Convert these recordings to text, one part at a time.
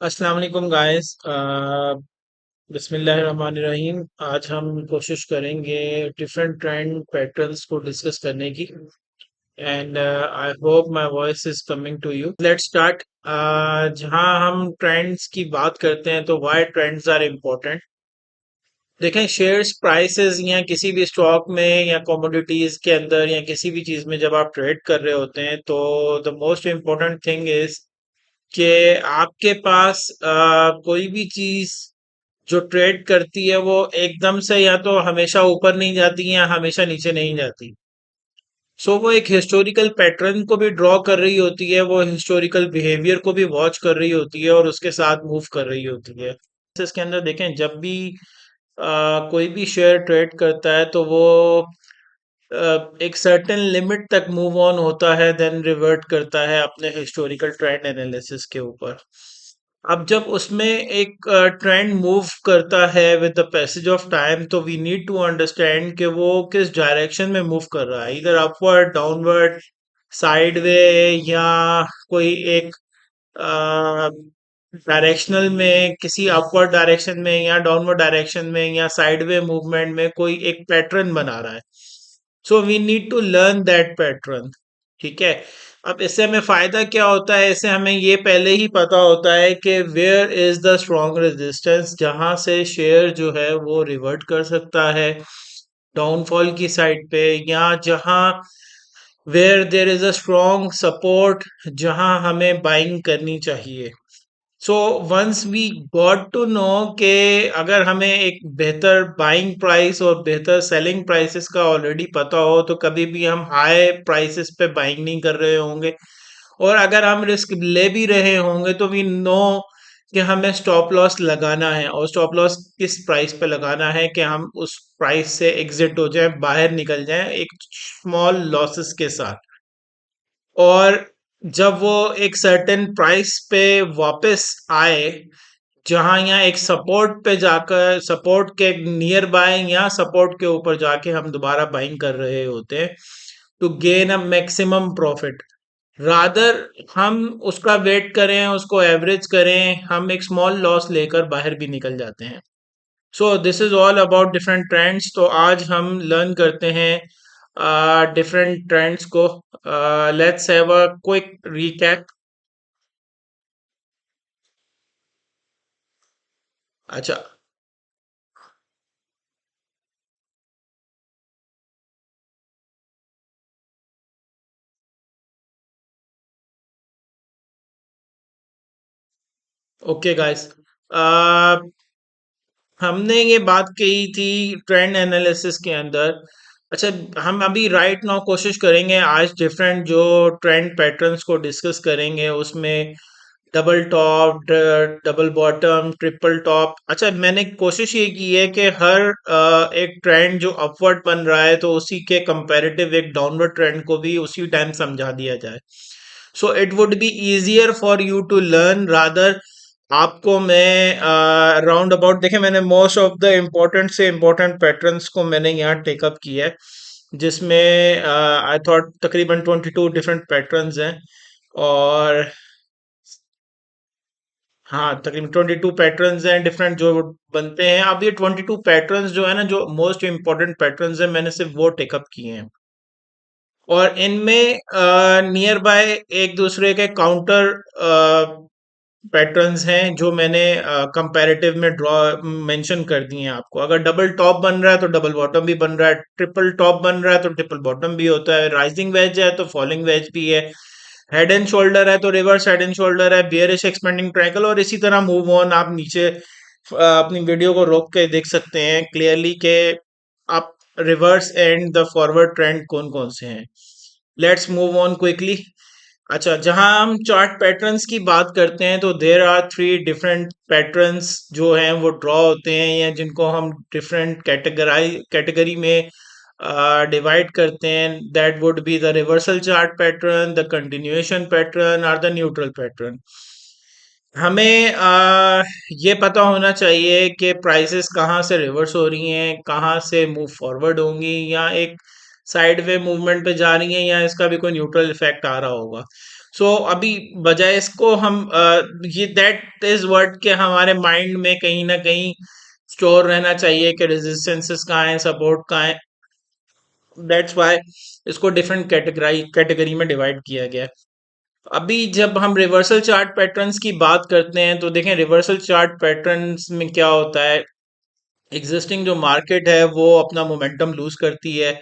अस्सलाम वालेकुम गाइस। बिस्मिल्लाहिर्रहमानिर्रहीम। आज हम कोशिश करेंगे डिफरेंट ट्रेंड पैटर्न्स को डिस्कस करने की। And I hope my voice is coming to you. Let's start. जहां हम ट्रेंड्स की बात करते हैं तो व्हाई ट्रेंड्स आर इम्पोर्टेंट। देखें, शेयर्स प्राइसेस या किसी भी स्टॉक में या कमोडिटीज के अंदर या किसी भी चीज में जब आप ट्रेड कर रहे होते हैं तो the most important thing is कि आपके पास कोई भी चीज जो ट्रेड करती है वो एकदम से या तो हमेशा ऊपर नहीं जाती या हमेशा नीचे नहीं जाती। सो वो एक हिस्टोरिकल पैटर्न को भी ड्रॉ कर रही होती है, वो हिस्टोरिकल बिहेवियर को भी वॉच कर रही होती है और उसके साथ मूव कर रही होती है। इसके अंदर देखें, जब भी कोई भी शेयर ट्रेड करता है तो वो एक सर्टेन लिमिट तक मूव ऑन होता है, देन रिवर्ट करता है अपने हिस्टोरिकल ट्रेंड एनालिसिस के ऊपर। अब जब उसमें एक ट्रेंड मूव करता है with the passage of time, तो वी नीड टू अंडरस्टैंड कि वो किस डायरेक्शन में मूव कर रहा है, इधर अपवर्ड, डाउनवर्ड, साइडवे, या कोई एक डायरेक्शनल में, किसी अपवर्ड डायरेक्शन में या डाउनवर्ड डायरेक्शन में या साइडवे मूवमेंट में कोई एक पैटर्न बना रहा है। So we need to learn that pattern. ठीक है। अब इससे हमें फायदा क्या होता है? इससे हमें ये पहले ही पता होता है कि where is the strong resistance, जहां से शेयर जो है वो रिवर्ट कर सकता है डाउनफॉल की साइड पे, या जहां where there is a strong support, जहां हमें बाइंग करनी चाहिए। So once we got to know कि अगर हमें एक बेहतर बाइंग प्राइस और बेहतर सेलिंग प्राइसेस का ऑलरेडी पता हो तो कभी भी हम हाई प्राइसेस पे बाइंग नहीं कर रहे होंगे। और अगर हम रिस्क ले भी रहे होंगे तो वी नो कि हमें स्टॉप लॉस लगाना है, और स्टॉप लॉस किस प्राइस पे लगाना है कि हम उस प्राइस से एग्जिट हो जाएं, बाहर निकल जाएं एक स्मॉल लॉसेस के साथ। और जब वो एक सर्टेन प्राइस पे वापस आए, जहां यहाँ एक सपोर्ट पे जाकर, सपोर्ट के नियर बाय या सपोर्ट के ऊपर जाके हम दोबारा बाइंग कर रहे होते हैं to gain a maximum profit, rather हम उसका वेट करें, उसको एवरेज करें, हम एक स्मॉल लॉस लेकर बाहर भी निकल जाते हैं। So this is all about different trends. तो आज हम लर्न करते हैं डिफरेंट ट्रेंड्स को। Let's have a quick recap. अच्छा। ओके गाइस, हमने ये बात कही थी ट्रेंड एनालिसिस के अंदर। अच्छा, हम अभी राइट नाउ कोशिश करेंगे आज डिफरेंट जो ट्रेंड पैटर्न्स को डिस्कस करेंगे, उसमें double top, double bottom, triple top. अच्छा, मैंने कोशिश ये की है कि हर एक ट्रेंड जो अपवर्ड बन रहा है तो उसी के कंपैरेटिव एक डाउनवर्ड ट्रेंड को भी उसी टाइम समझा दिया जाए। So it would be easier for you to learn, rather आपको मैं राउंड अबाउट, देखें मैंने मोस्ट ऑफ द इम्पोर्टेंट से इम्पोर्टेंट पैटर्न्स को मैंने यहाँ टेकअप किया है, जिसमें आई थॉट तकरीबन 22 डिफरेंट पैटर्न्स हैं। और हाँ, तकरीबन 22 पैटर्न्स हैं डिफरेंट जो बनते हैं। अब ये 22 पैटर्न्स जो है ना, जो मोस्ट इम्पोर्टेंट पैटर्न्स हैं, मैंने सिर्फ वो टेकअप किए हैं। और इनमें नियर बाय एक दूसरे के काउंटर पैटर्न्स हैं जो मैंने कंपैरेटिव में ड्रॉ मेंशन कर दिए हैं आपको। अगर डबल टॉप बन रहा है तो डबल बॉटम भी बन रहा है, ट्रिपल टॉप बन रहा है तो ट्रिपल बॉटम भी होता है, राइजिंग वेज है तो फॉलिंग वेज भी है, हेड एंड शोल्डर है तो रिवर्स हेड एंड शोल्डर है, बियरिश एक्सपेंडिंग ट्रायंगल, और इसी तरह मूव ऑन। आप नीचे अपनी वीडियो को रोक के देख सकते हैं क्लियरली कि आप reverse and the forward trend कौन कौन से हैं। Let's move on quickly. अच्छा, जहां हम चार्ट पैटर्न्स की बात करते हैं तो there are three different patterns जो हैं वो ड्रॉ होते हैं, या जिनको हम डिफरेंट कैटेगरी में डिवाइड करते हैं। That would be the reversal chart pattern, the continuation pattern और द न्यूट्रल पैटर्न। हमें ये पता होना चाहिए कि प्राइसेस कहाँ से रिवर्स हो रही हैं, कहाँ से मूव फॉरवर्ड होंगी, या एक साइड वे मूवमेंट पे जा रही हैं, या इसका भी कोई न्यूट्रल इफेक्ट आ रहा होगा। सो अभी बजाय इसको हम ये दैट इज वर्ड के हमारे माइंड में कहीं ना कहीं स्टोर रहना चाहिए कि रेजिस्टेंसेस कहाँ है, सपोर्ट कहाँ है। दैट्स वाई इसको डिफरेंट कैटेगरी में डिवाइड किया गया है। अभी जब हम रिवर्सल चार्ट पैटर्न्स की बात करते हैं तो देखें रिवर्सल चार्ट पैटर्न्स में क्या होता है। एग्जिस्टिंग जो मार्केट है वो अपना मोमेंटम लूज करती है,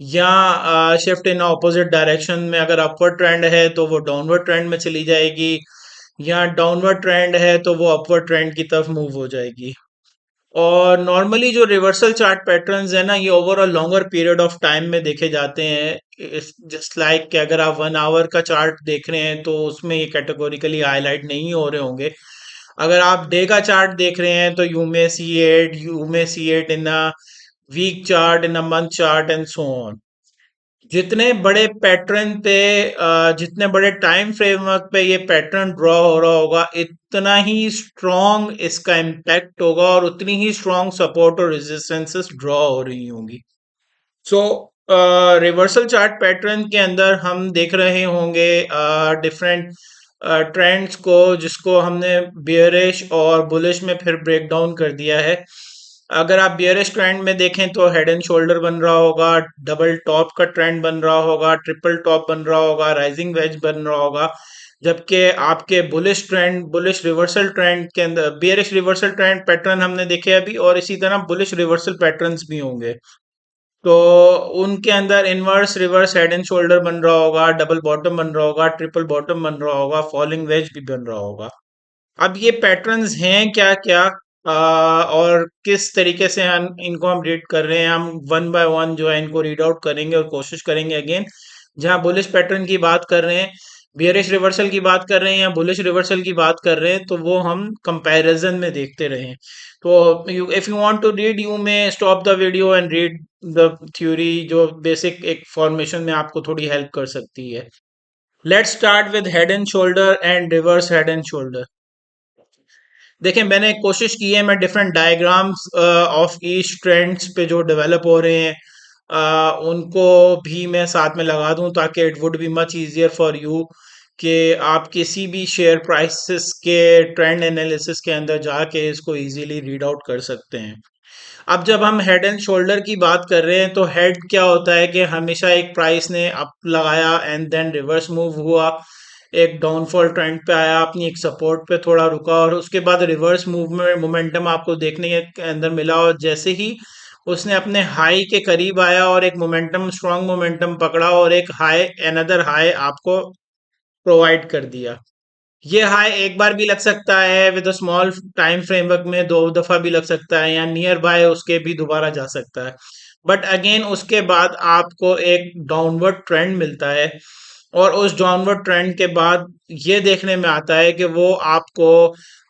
या शिफ्ट इन ऑपोजिट डायरेक्शन में, अगर अपवर्ड ट्रेंड है तो वो डाउनवर्ड ट्रेंड में चली जाएगी, या डाउनवर्ड ट्रेंड है तो वो अपवर्ड ट्रेंड की तरफ मूव हो जाएगी। और नॉर्मली जो रिवर्सल चार्ट पैटर्न्स है ना, ये over a longer period of time में देखे जाते हैं। जस्ट लाइक कि अगर आप 1 आवर का चार्ट देख रहे हैं तो उसमें ये कैटेगोरिकली हाईलाइट नहीं हो रहे होंगे। अगर आप डे का चार्ट देख रहे हैं तो you may see it in a week chart, in a month chart and so on. जितने बड़े पैटर्न पे जितने बड़े टाइम फ्रेमवर्क पे ये पैटर्न ड्रॉ हो रहा होगा, इतना ही स्ट्रॉन्ग इसका इम्पैक्ट होगा और उतनी ही स्ट्रॉन्ग सपोर्ट और रेजिस्टेंसेस ड्रॉ हो रही होंगी। सो रिवर्सल चार्ट पैटर्न के अंदर हम देख रहे होंगे डिफरेंट ट्रेंड्स को, जिसको हमने बियरिश और बुलिश में फिर ब्रेक डाउन कर दिया है। अगर आप बियरिश ट्रेंड में देखें तो हेड एंड शोल्डर बन रहा होगा, डबल टॉप का ट्रेंड बन रहा होगा, ट्रिपल टॉप बन रहा होगा, राइजिंग वेज बन रहा होगा। जबकि आपके बुलिश रिवर्सल ट्रेंड के अंदर बियरिश रिवर्सल ट्रेंड पैटर्न हमने देखे अभी, और इसी तरह बुलिश रिवर्सल पैटर्न्स भी होंगे। तो उनके अंदर inverse reverse head and shoulder बन रहा होगा, डबल बॉटम बन रहा होगा, ट्रिपल बॉटम बन रहा होगा, फॉलिंग वेज भी बन रहा होगा। अब ये पैटर्न्स हैं क्या क्या, और किस तरीके से हम इनको रीड कर रहे हैं, हम वन बाय वन जो है इनको रीड आउट करेंगे और कोशिश करेंगे। अगेन जहाँ बुलिश पैटर्न की बात कर रहे हैं, बियरिश रिवर्सल की बात कर रहे हैं या बुलिश रिवर्सल की बात कर रहे हैं, तो वो हम कंपैरिजन में देखते रहे। तो if you want to read, you may stop the video and read the theory, जो बेसिक एक फॉर्मेशन में आपको थोड़ी हेल्प कर सकती है। Let's start with head and shoulder and reverse head and shoulder. देखिए मैंने कोशिश की है, मैं different diagrams of each trends पे जो डेवलप हो रहे हैं उनको भी मैं साथ में लगा दूं, ताकि it would be much easier for you कि आप किसी भी शेयर प्राइसेस के ट्रेंड एनालिसिस के अंदर जाके इसको इजीली रीड आउट कर सकते हैं। अब जब हम हेड एंड शोल्डर की बात कर रहे हैं तो हेड क्या होता है कि हमेशा एक प्राइस ने अप लगाया एंड देन रिवर्स मूव हुआ, एक डाउनफॉल ट्रेंड पे आया, अपनी एक सपोर्ट पे थोड़ा रुका और उसके बाद रिवर्स मूवमेंट मोमेंटम आपको देखने के अंदर मिला, और जैसे ही उसने अपने हाई के करीब आया और एक मोमेंटम स्ट्रांग मोमेंटम पकड़ा और एक हाई अनदर हाई आपको प्रोवाइड कर दिया। ये हाई एक बार भी लग सकता है with a small time framework में, दो दफा भी लग सकता है, या नियर बाय उसके भी दोबारा जा सकता है। बट अगेन उसके बाद आपको एक डाउनवर्ड ट्रेंड मिलता है, और उस डाउनवर्ड ट्रेंड के बाद ये देखने में आता है कि वो आपको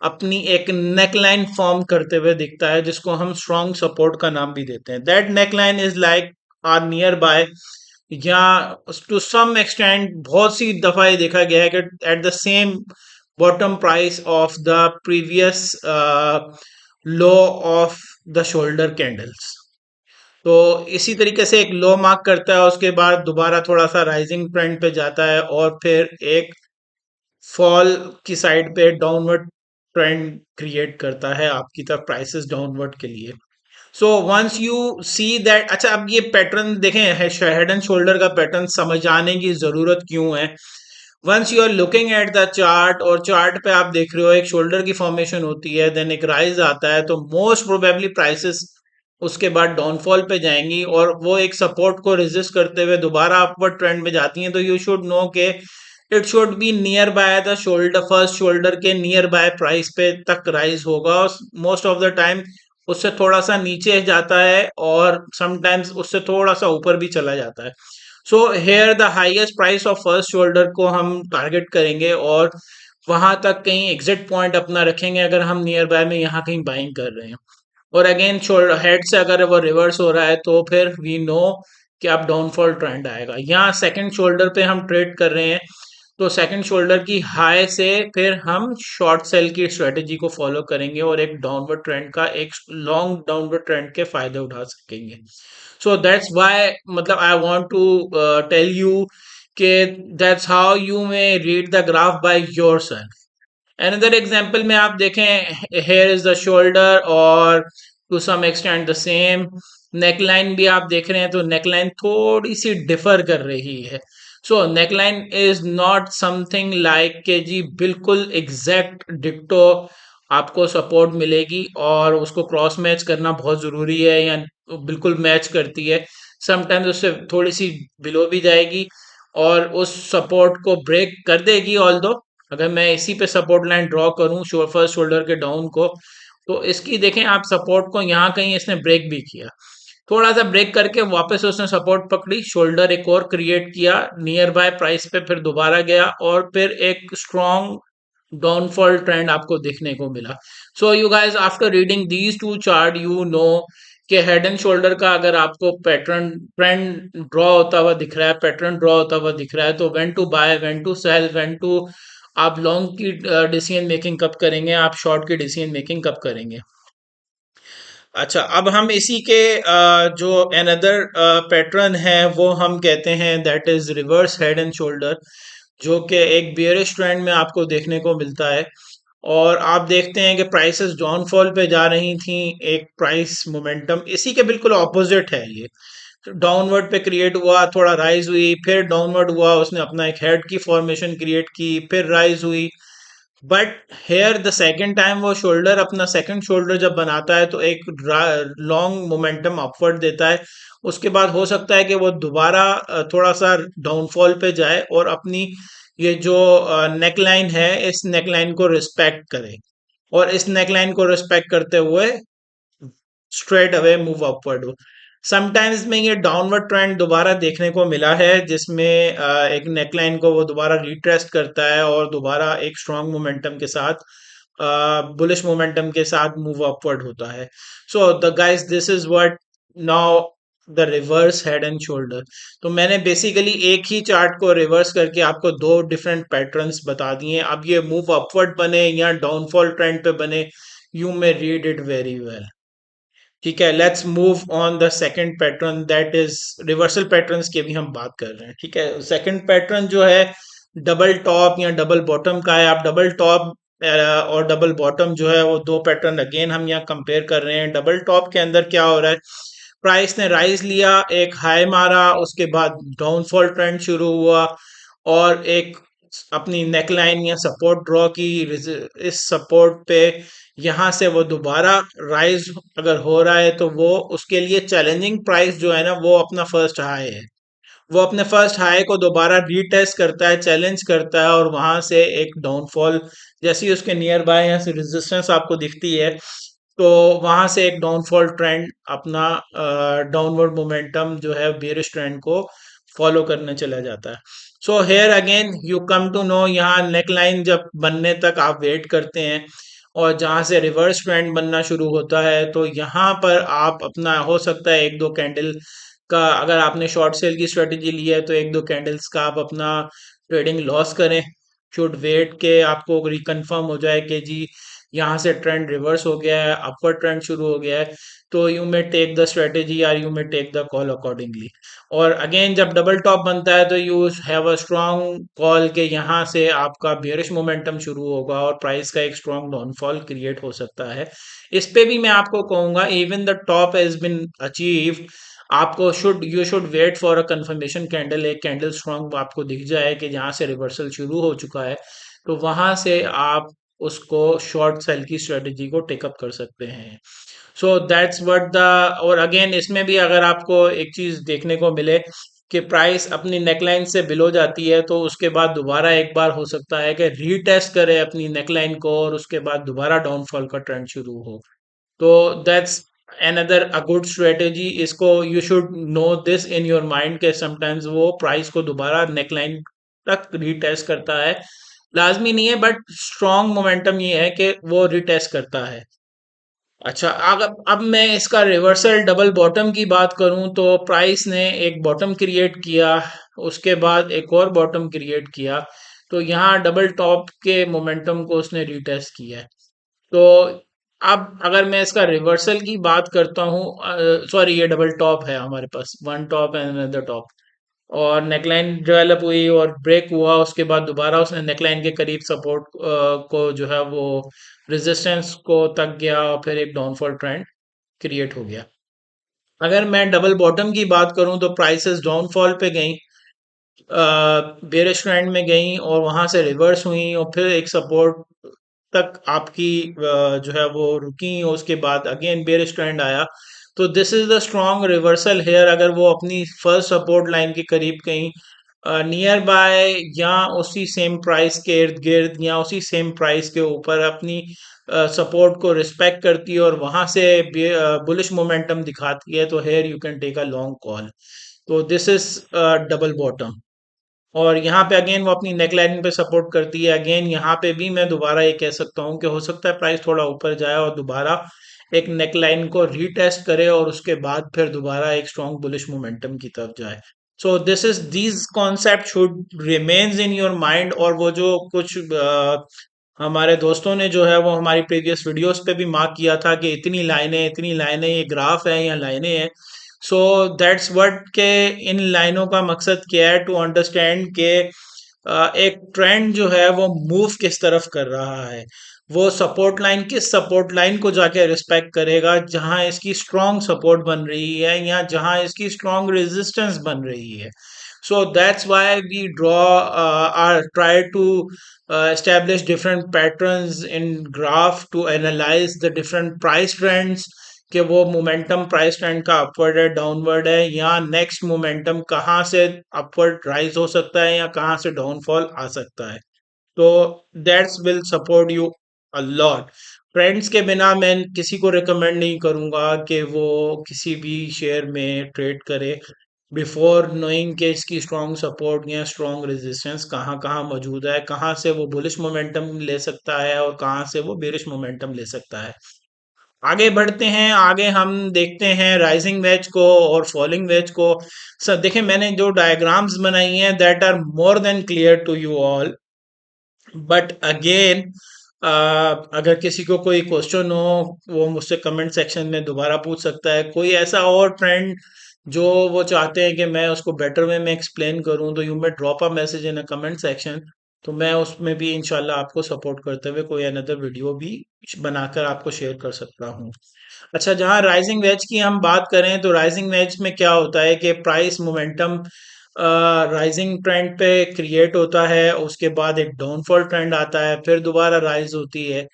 अपनी एक नेकलाइन फॉर्म करते हुए दिखता है, जिसको हम स्ट्रॉन्ग सपोर्ट का नाम भी देते हैं। That neckline is like or near by, या टू सम एक्सटेंट बहुत सी दफा ये देखा गया है कि at the same bottom price of the previous low of the shoulder candles. तो इसी तरीके से एक लो मार्क करता है, उसके बाद दोबारा थोड़ा सा राइजिंग ट्रेंड पे जाता है और फिर एक फॉल की साइड पे डाउनवर्ड ट्रेंड क्रिएट करता है आपकी तरफ प्राइसेस डाउनवर्ड के लिए। So once you see that, अच्छा अब ये पैटर्न देखें, हेड एंड शोल्डर का पैटर्न समझाने की जरूरत क्यों है। Once you are looking at the chart और चार्ट पे आप देख रहे हो एक शोल्डर की फॉर्मेशन होती है, देन एक राइज आता है, तो मोस्ट प्रोबेबली प्राइसेस उसके बाद डाउनफॉल पे जाएंगी और वो एक सपोर्ट को रेजिस्ट करते हुए दोबारा अपवर्ड ट्रेंड में जाती हैं। तो यू शुड नो के it should be near by the shoulder, first shoulder के नियर बाय प्राइस पे तक राइज होगा। मोस्ट ऑफ द टाइम उससे थोड़ा सा नीचे जाता है और समटाइम्स उससे थोड़ा सा ऊपर भी चला जाता है। So here the highest price of first shoulder को हम टारगेट करेंगे और वहां तक कहीं एग्जिट पॉइंट अपना रखेंगे, अगर हम नियर बाय में यहाँ कहीं बाइंग कर रहे हैं। और अगेन शोल्डर हेड से अगर वो रिवर्स हो रहा है तो फिर वी नो कि अब डाउनफॉल ट्रेंड आएगा। यहाँ सेकंड शोल्डर पे हम ट्रेड कर रहे हैं, तो सेकंड शोल्डर की हाई से फिर हम शॉर्ट सेल की स्ट्रेटेजी को फॉलो करेंगे और एक डाउनवर्ड ट्रेंड का एक लॉन्ग डाउनवर्ड ट्रेंड के फायदे उठा सकेंगे। सो दैट्स व्हाई मतलब I want to tell you कि that's how you may read the graph by yourself. Another example में आप देखें, here is the shoulder और to some extent the same। neckline भी आप देख रहे हैं तो neckline थोड़ी सी differ कर रही है। so neckline is not something like कि जी बिल्कुल exact dicto आपको सपोर्ट मिलेगी और उसको क्रॉस मैच करना बहुत ज़रूरी है या बिल्कुल मैच करती है। समटाइम्स उससे थोड़ी सी बिलो भी जाएगी और उस सपोर्ट को ब्रेक कर देगी। ऑल दो अगर मैं इसी पे सपोर्ट लाइन ड्रॉ करूं फर्स्ट शोल्डर के डाउन को, तो इसकी देखें आप सपोर्ट को यहाँ कहीं इसने ब्रेक भी किया, थोड़ा सा ब्रेक करके वापस उसने सपोर्ट पकड़ी, शोल्डर एक और क्रिएट किया नियर बाय प्राइस पे, फिर दोबारा गया और फिर एक स्ट्रॉन्ग डाउनफॉल ट्रेंड आपको देखने को मिला। So you guys after reading these two chart you know कि हेड एंड शोल्डर का अगर आपको पैटर्न ट्रेंड ड्रॉ होता हुआ दिख रहा है, पैटर्न ड्रॉ होता हुआ दिख रहा है, तो when to buy, when to sell, when to आप लॉन्ग की डिसीजन मेकिंग कब करेंगे, आप शॉर्ट की डिसीजन मेकिंग कब करेंगे। अच्छा, अब हम इसी के जो अनदर पैटर्न है वो हम कहते हैं that is reverse head and shoulder, जो कि एक बियरिश ट्रेंड में आपको देखने को मिलता है। और आप देखते हैं कि प्राइसेस डाउनफॉल पे जा रही थी, एक प्राइस मोमेंटम इसी के बिल्कुल ऑपोजिट है ये, डाउनवर्ड पे क्रिएट हुआ, थोड़ा राइज हुई, फिर डाउनवर्ड हुआ, उसने अपना एक हेड की फॉर्मेशन क्रिएट की, फिर राइज हुई। But here the second time वो शोल्डर अपना सेकंड शोल्डर जब बनाता है तो एक लॉन्ग मोमेंटम अपवर्ड देता है। उसके बाद हो सकता है कि वो दोबारा थोड़ा सा डाउनफॉल पे जाए और अपनी ये जो नेकलाइन है इस नेकलाइन को रिस्पेक्ट करे, और इस नेकलाइन को रिस्पेक्ट करते हुए स्ट्रेट अवे मूव अपवर्ड हो। समटाइम्स में ये डाउनवर्ड ट्रेंड दोबारा देखने को मिला है जिसमें एक नेकलाइन को वो दोबारा रिट्रेस्ट करता है और दोबारा एक स्ट्रॉन्ग मोमेंटम के साथ, बुलिश मोमेंटम के साथ मूव अपवर्ड होता है। So the guys this is what now the reverse head and shoulder. तो मैंने बेसिकली एक ही चार्ट को रिवर्स करके आपको दो डिफरेंट पैटर्न्स बता दिए। अब ये मूव अपवर्ड बने या डाउनफॉल ट्रेंड पे बने, you may read it very well. ठीक है, let's move on the second pattern that is reversal patterns की अभी हम बात कर रहे हैं। ठीक है, सेकंड पैटर्न जो है डबल टॉप या डबल बॉटम का है। आप डबल टॉप और डबल बॉटम जो है वो दो पैटर्न अगेन हम यहाँ कंपेयर कर रहे हैं। डबल टॉप के अंदर क्या हो रहा है, प्राइस ने राइज लिया, एक हाई मारा, उसके बाद डाउनफॉल ट्रेंड शुरू हुआ और एक अपनी नेकलाइन या सपोर्ट ड्रॉ की, इस सपोर्ट पे यहाँ से वो दोबारा राइज अगर हो रहा है तो वो उसके लिए चैलेंजिंग प्राइस जो है ना वो अपना फर्स्ट हाई है, वो अपने फर्स्ट हाई को दोबारा रीटेस्ट करता है, चैलेंज करता है और वहां से एक डाउनफॉल, जैसी उसके नियर बाय यहाँ से रेजिस्टेंस आपको दिखती है, तो वहां से एक डाउनफॉल ट्रेंड अपना डाउनवर्ड मोमेंटम जो है बेरिश ट्रेंड को फॉलो करने चला जाता है। So here again you come to know, यहाँ नेक लाइन जब बनने तक आप वेट करते हैं और जहां से रिवर्स ट्रेंड बनना शुरू होता है तो यहाँ पर आप अपना हो सकता है एक दो कैंडल का, अगर आपने शॉर्ट सेल की स्ट्रेटेजी ली है तो एक दो कैंडल्स का आप अपना ट्रेडिंग लॉस करें। शुड वेट के आपको रिकन्फर्म हो जाए कि जी यहाँ से ट्रेंड रिवर्स हो गया है, अपवर्ड ट्रेंड शुरू हो गया है, तो you may take the strategy और you may take the call accordingly. और अगेन जब डबल टॉप बनता है तो you have a strong call के यहाँ से आपका बेयरिश मोमेंटम शुरू होगा और प्राइस का एक स्ट्रॉन्ग डाउनफॉल क्रिएट हो सकता है। इस पे भी मैं आपको कहूंगा even the top has been achieve, आपको you should wait for a confirmation candle, एक कैंडल स्ट्रॉन्ग आपको दिख जाए कि जहाँ से रिवर्सल शुरू हो चुका है, तो वहां से आप उसको शॉर्ट सेल की स्ट्रेटेजी को टेकअप कर सकते हैं। सो दैट्स व्हाट द, और अगेन इसमें भी अगर आपको एक चीज देखने को मिले कि प्राइस अपनी नेकलाइन से बिलो जाती है तो उसके बाद दोबारा एक बार हो सकता है कि रीटेस्ट करे अपनी नेकलाइन को और उसके बाद दोबारा डाउनफॉल का ट्रेंड शुरू हो, तो that's another a good strategy। इसको you should know this in your mind के समटाइम्स वो प्राइस को दोबारा नेकलाइन तक रीटेस्ट करता है, लाजमी नहीं है बट स्ट्रॉन्ग मोमेंटम ये है कि वो रिटेस्ट करता है। अच्छा, अगर अब मैं इसका रिवर्सल डबल बॉटम की बात करूं तो प्राइस ने एक बॉटम क्रिएट किया, उसके बाद एक और बॉटम क्रिएट किया, तो यहाँ डबल टॉप के मोमेंटम को उसने रिटेस्ट किया है। तो अब अगर मैं इसका रिवर्सल की बात करता हूँ, सॉरी ये डबल टॉप है हमारे पास, one top and another top, और नेकलाइन डेवलप हुई और ब्रेक हुआ, उसके बाद दोबारा उसने नेकलाइन के करीब सपोर्ट को जो है वो रेजिस्टेंस को तक गया और फिर एक डाउनफॉल ट्रेंड क्रिएट हो गया। अगर मैं डबल बॉटम की बात करूं तो प्राइसेस डाउनफॉल पे गई, बेरिश ट्रेंड में गई और वहां से रिवर्स हुई और फिर एक सपोर्ट तक आपकी जो है वो रुकी और उसके बाद अगेन बेरिश ट्रेंड आया। तो this is the strong reversal here. अगर वो अपनी फर्स्ट सपोर्ट लाइन के करीब कहीं नियर बाय या उसी सेम प्राइस के इर्द गिर्द या उसी सेम प्राइस के ऊपर अपनी सपोर्ट को रिस्पेक्ट करती है और वहां से बुलिश मोमेंटम दिखाती है, तो here you can take a long call. तो दिस इज डबल बॉटम। और यहाँ पे अगेन वो अपनी नेक लाइन पे सपोर्ट करती है। अगेन यहाँ पे भी मैं दोबारा ये कह सकता हूँ कि हो सकता है प्राइस थोड़ा ऊपर जाए और दोबारा एक नेक लाइन को रीटेस्ट करे और उसके बाद फिर दोबारा एक स्ट्रॉन्ग बुलिश मोमेंटम की तरफ जाए। So this is these concept should remains in your mind. और वो जो कुछ हमारे दोस्तों ने जो है वो हमारी प्रीवियस वीडियोस पे भी मार्क किया था कि इतनी लाइनें, ये ग्राफ है या लाइनें हैं। सो दैट्स व्हाट के इन लाइनों का मकसद क्या है, टू अंडरस्टैंड के एक ट्रेंड जो है वो मूव किस तरफ कर रहा है। वो सपोर्ट लाइन किस सपोर्ट लाइन को जाके रिस्पेक्ट करेगा जहां इसकी स्ट्रॉन्ग सपोर्ट बन रही है या जहां इसकी स्ट्रॉन्ग रेजिस्टेंस बन रही है। So that's why we draw or try to establish different patterns in graph to analyze the different price trends कि वो मोमेंटम प्राइस ट्रेंड का अपवर्ड है, डाउनवर्ड है, या नेक्स्ट मोमेंटम कहाँ से अपवर्ड राइज हो सकता है या कहाँ से डाउनफॉल आ सकता है। तो that's will support you a lot. Friends के बिना मैं किसी को रिकमेंड नहीं करूंगा कि वो किसी भी शेयर में ट्रेड करे बिफोर नोइंग कि इसकी स्ट्रॉन्ग सपोर्ट या स्ट्रॉन्ग रेजिस्टेंस कहाँ कहाँ मौजूद है, कहाँ से वो बुलिश मोमेंटम ले सकता है और कहाँ से वो बेरिश मोमेंटम ले सकता है। आगे बढ़ते हैं, आगे हम देखते हैं राइजिंग वेज को और फॉलिंग वेज को। सर देखें, मैंने जो डायग्राम्स बनाई हैं that are more than clear to you all, but again अगर किसी को कोई क्वेश्चन हो वो मुझसे कमेंट सेक्शन में दोबारा पूछ सकता है। कोई ऐसा और फ्रेंड जो वो चाहते हैं कि मैं उसको बेटर वे में एक्सप्लेन करूं तो you may drop a message in a comment section. तो मैं उसमें भी इंशाल्लाह आपको सपोर्ट करते हुए कोई अनदर वीडियो भी बनाकर आपको शेयर कर सकता हूं। अच्छा, जहां राइजिंग वेज की हम बात करें तो राइजिंग वेज में क्या होता है कि प्राइस मोमेंटम राइजिंग ट्रेंड पे क्रिएट होता है, उसके बाद एक डाउनफॉल ट्रेंड आता है, फिर दोबारा राइज होती है,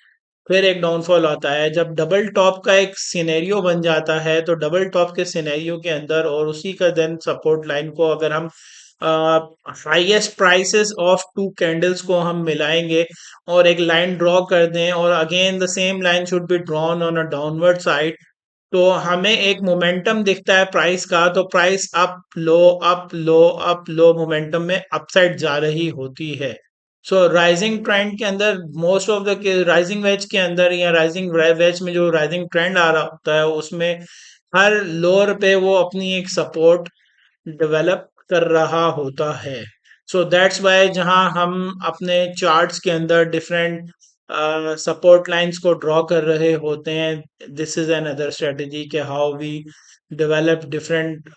फिर एक डाउनफॉल आता है। जब डबल टॉप का एक सिनेरियो बन जाता है तो डबल टॉप के सिनेरियो के अंदर और उसी का देन सपोर्ट लाइन को अगर हम highest prices of two candles को हम मिलाएंगे और एक लाइन ड्रॉ कर दें और again the same line should be drawn on a downward side, तो हमें एक मोमेंटम दिखता है प्राइस का। तो प्राइस अप लो अप लो अप लो मोमेंटम में अपसाइड जा रही होती है। सो राइजिंग ट्रेंड के अंदर most of the rising veg के अंदर या राइजिंग वेज में जो राइजिंग ट्रेंड आ रहा होता है उसमें हर लोअर पे वो अपनी एक सपोर्ट डेवलप कर रहा होता है। सो दैट्स वाई जहां हम अपने चार्ट्स के अंदर डिफरेंट सपोर्ट लाइंस को ड्रॉ कर रहे होते हैं, this is another strategy कि how we develop different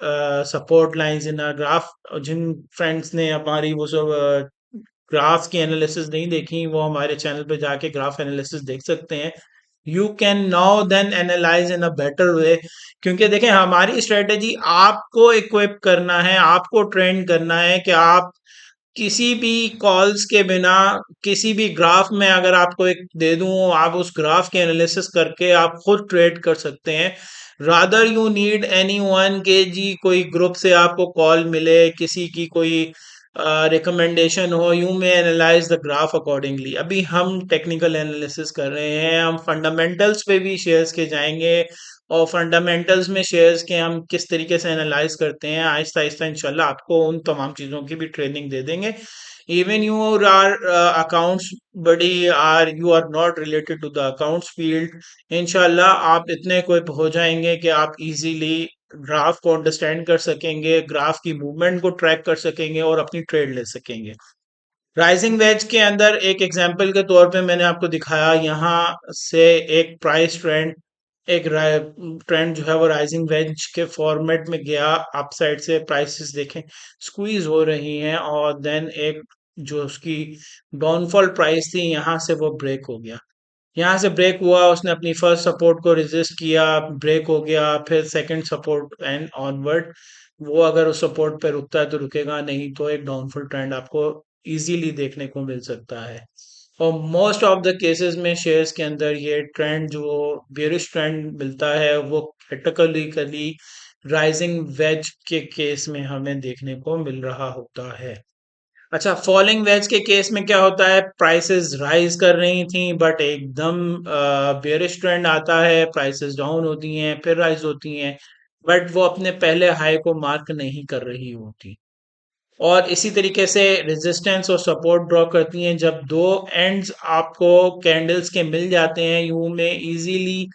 support lines in a graph. जिन फ्रेंड्स ने हमारी वो सब ग्राफ्स की एनालिसिस नहीं देखी वो हमारे चैनल पे जाके ग्राफ एनालिसिस देख सकते हैं। You can now then analyse in a better way, क्योंकि देखें हमारी स्ट्रेटेजी आपको इक्विप करना है, आपको ट्रेन करना है कि आप किसी भी कॉल्स के बिना किसी भी ग्राफ में अगर आपको एक दे दूं आप उस ग्राफ के एनालिसिस करके आप खुद ट्रेड कर सकते हैं। Rather you need any one के जी कोई ग्रुप से आपको कॉल मिले, किसी की कोई रिकमेंडेशन हो, you may analyse the graph accordingly. अभी हम टेक्निकल एनालिसिस कर रहे हैं, हम फंडामेंटल्स पे भी शेयर्स के जाएंगे और फंडामेंटल्स में शेयर्स के हम किस तरीके से एनालाइज करते हैं आहिस्ता आहिस्ता इंशाल्लाह आपको उन तमाम चीज़ों की भी ट्रेनिंग दे देंगे। Even you are accounts buddy are you are not related to the accounts field, इंशाल्लाह आप इतने क्विक हो जाएंगे कि आप इजीली ग्राफ को अंडरस्टैंड कर सकेंगे, ग्राफ की मूवमेंट को ट्रैक कर सकेंगे और अपनी ट्रेड ले सकेंगे। राइजिंग वेज के अंदर एक एग्जांपल के तौर पे मैंने आपको दिखाया यहाँ से एक प्राइस ट्रेंड एक ट्रेंड जो है वो राइजिंग वेज के फॉर्मेट में गया, अप साइड से प्राइसेस देखें स्क्वीज हो रही हैं, और देन एक जो उसकी डाउनफॉल प्राइस थी यहाँ से वो ब्रेक हो गया। यहाँ से ब्रेक हुआ, उसने अपनी फर्स्ट सपोर्ट को रेजिस्ट किया, ब्रेक हो गया, फिर सेकंड सपोर्ट एंड ऑनवर्ड। वो अगर उस सपोर्ट पे रुकता है तो रुकेगा, नहीं तो एक डाउनफॉल ट्रेंड आपको इजीली देखने को मिल सकता है। और मोस्ट ऑफ द केसेस में शेयर्स के अंदर ये ट्रेंड जो बेरिश ट्रेंड मिलता है वो क्रिटिकली राइजिंग वेज के केस में हमें देखने को मिल रहा होता है। अच्छा, फॉलिंग वेज के केस में क्या होता है, प्राइसेस राइज कर रही थी बट एकदम बेयरिश ट्रेंड आता है, प्राइसेस डाउन होती हैं फिर राइज होती हैं, बट वो अपने पहले हाई को मार्क नहीं कर रही होती। और इसी तरीके से रेजिस्टेंस और सपोर्ट ड्रॉ करती हैं, जब दो एंड्स आपको कैंडल्स के मिल जाते हैं, यू में इजीली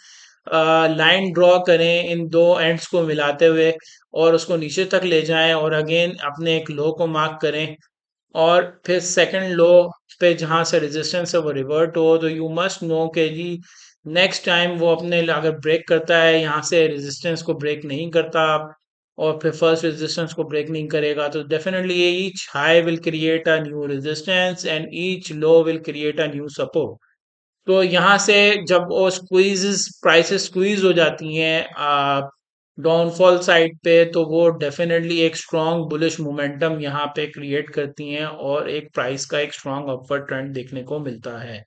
लाइन ड्रॉ करें इन दो एंड्स को मिलाते हुए, और उसको नीचे तक ले जाएं और अगेन अपने एक लो को मार्क करें, और फिर सेकंड लो पे जहां से रेजिस्टेंस है वो रिवर्ट हो, तो यू मस्ट नो कि जी नेक्स्ट टाइम वो अपने अगर ब्रेक करता है यहाँ से रेजिस्टेंस को ब्रेक नहीं करता, और फिर फर्स्ट रेजिस्टेंस को ब्रेक नहीं करेगा, तो definitely each high will create a new resistance and each low will create a new support. तो यहाँ से जब वो स्क्वीज प्राइसेस स्क्वीज हो जाती हैं डाउनफॉल साइड पे, तो वो डेफिनेटली एक स्ट्रॉन्ग बुलिश मोमेंटम यहाँ पे क्रिएट करती हैं, और एक प्राइस का एक स्ट्रॉन्ग अपवर्ड ट्रेंड देखने को मिलता है।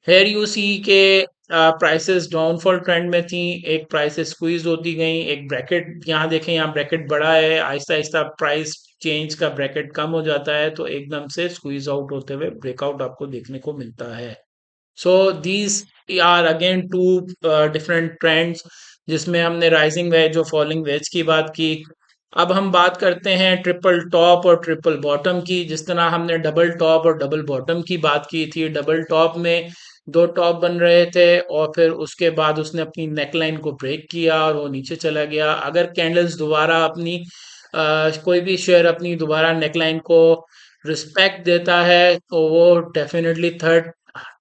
हेयर यू सी के प्राइसेस डाउनफॉल ट्रेंड में थी, एक प्राइसेस स्क्वीज होती गई, एक ब्रैकेट यहाँ देखें, यहाँ ब्रैकेट बड़ा है, आहिस्ता आहिस्ता प्राइस चेंज का ब्रैकेट कम हो जाता है, तो एकदम से स्क्वीज आउट होते हुए ब्रेकआउट आपको देखने को मिलता है। So these are again two different trends, जिसमें हमने राइजिंग वेज और फॉलिंग वेज की बात की। अब हम बात करते हैं ट्रिपल टॉप और ट्रिपल बॉटम की। जिस तरह हमने डबल टॉप और डबल बॉटम की बात की थी, डबल टॉप में दो टॉप बन रहे थे और फिर उसके बाद उसने अपनी नेकलाइन को ब्रेक किया और वो नीचे चला गया। अगर कैंडल्स दोबारा अपनी कोई भी शेयर अपनी दोबारा नेकलाइन को रिस्पेक्ट देता है, तो वो डेफिनेटली थर्ड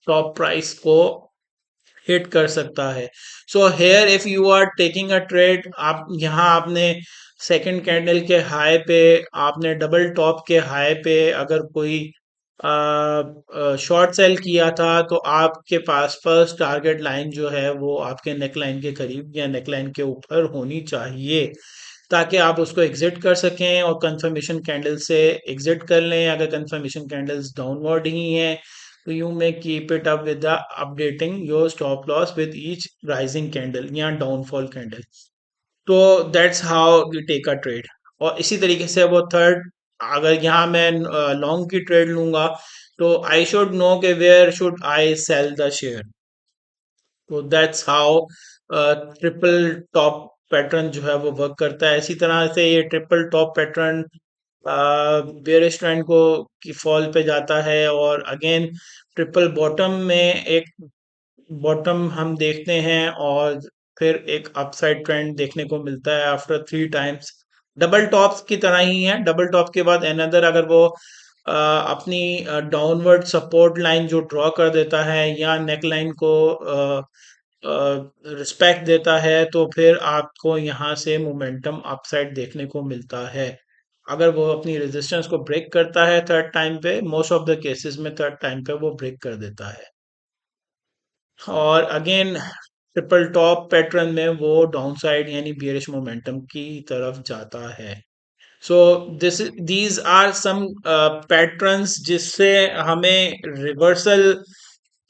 टॉप प्राइस को हिट कर सकता है। So here if you are taking a trade, आप यहाँ आपने सेकंड कैंडल के हाई पे, आपने डबल टॉप के हाई पे अगर कोई शॉर्ट सेल किया था, तो आपके पास फर्स्ट टारगेट लाइन जो है वो आपके नेक लाइन के करीब या नेक लाइन के ऊपर होनी चाहिए, ताकि आप उसको एग्जिट कर सकें और कंफर्मेशन कैंडल से एग्जिट कर लें। अगर कंफर्मेशन कैंडल्स डाउनवर्ड ही हैं, तो you may keep it up with the updating your stop loss with each rising candle या डाउनफॉल कैंडल। तो that's how you take a trade. और इसी तरीके से वो थर्ड, अगर यहाँ मैं लॉन्ग की ट्रेड लूंगा, तो आई शुड नो कि where should I sell the share. तो that's how triple top pattern जो है वो वर्क करता है। इसी तरह से ये triple top pattern bearish trend को की फॉल पे जाता है, और अगेन ट्रिपल बॉटम में एक बॉटम हम देखते हैं, और फिर एक अपसाइड ट्रेंड देखने को मिलता है after three times. Double tops की तरह ही है, डबल टॉप के बाद एनदर अगर वो अपनी डाउनवर्ड सपोर्ट लाइन जो ड्रॉ कर देता है या नेक लाइन को रिस्पेक्ट देता है, तो फिर आपको यहाँ से मोमेंटम अपसाइड देखने को मिलता है। अगर वो अपनी रेजिस्टेंस को ब्रेक करता है थर्ड टाइम पे, मोस्ट ऑफ द केसेस में थर्ड टाइम पे वो ब्रेक कर देता है, और अगेन ट्रिपल टॉप पैटर्न में वो डाउन साइड यानी बियरिश मोमेंटम की तरफ जाता है। So this these are some patterns जिससे हमें रिवर्सल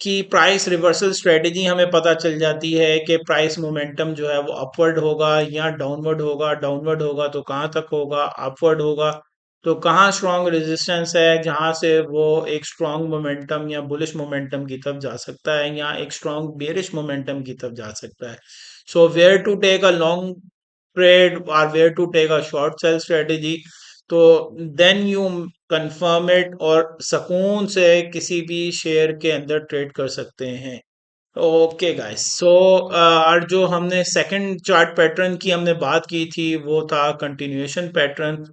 की प्राइस रिवर्सल स्ट्रेटेजी हमें पता चल जाती है कि प्राइस मोमेंटम जो है वो अपवर्ड होगा या डाउनवर्ड होगा। डाउनवर्ड होगा तो कहाँ तक होगा, अपवर्ड होगा तो कहाँ स्ट्रॉन्ग रेजिस्टेंस है जहां से वो एक स्ट्रॉन्ग मोमेंटम या बुलिश मोमेंटम की तरफ जा सकता है, या एक स्ट्रॉन्ग बेरिश मोमेंटम की तरफ जा सकता है। So where to take a long trade और where to take a short sell strategy, तो देन यू कंफर्म इट और सुकून से किसी भी शेयर के अंदर ट्रेड कर सकते हैं। ओके गाइस, सो और जो हमने सेकंड चार्ट पैटर्न की हमने बात की थी वो था कंटिन्यूएशन पैटर्न।